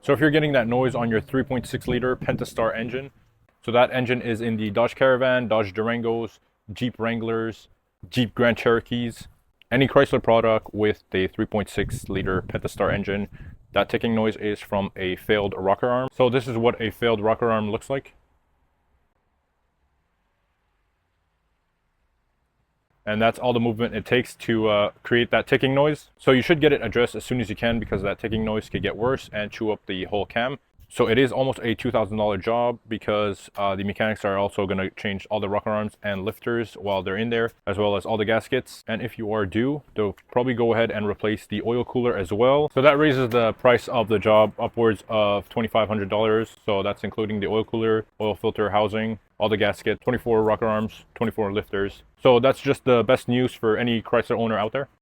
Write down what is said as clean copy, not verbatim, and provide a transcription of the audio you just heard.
So if you're getting that noise on your 3.6 liter Pentastar engine, so that engine is in the Dodge Caravan, Dodge Durangos, Jeep Wranglers, Jeep Grand Cherokees, any Chrysler product with the 3.6 liter Pentastar engine, that ticking noise is from a failed rocker arm. So this is what a failed rocker arm looks like. And that's all the movement it takes to create that ticking noise. So you should get it addressed as soon as you can, because that ticking noise could get worse and chew up the whole cam. So it is almost a $2,000 job, because the mechanics are also going to change all the rocker arms and lifters while they're in there, as well as all the gaskets. And if you are due, they'll probably go ahead and replace the oil cooler as well. So that raises the price of the job upwards of $2,500. So that's including the oil cooler, oil filter housing, all the gaskets, 24 rocker arms, 24 lifters. So that's just the best news for any Chrysler owner out there.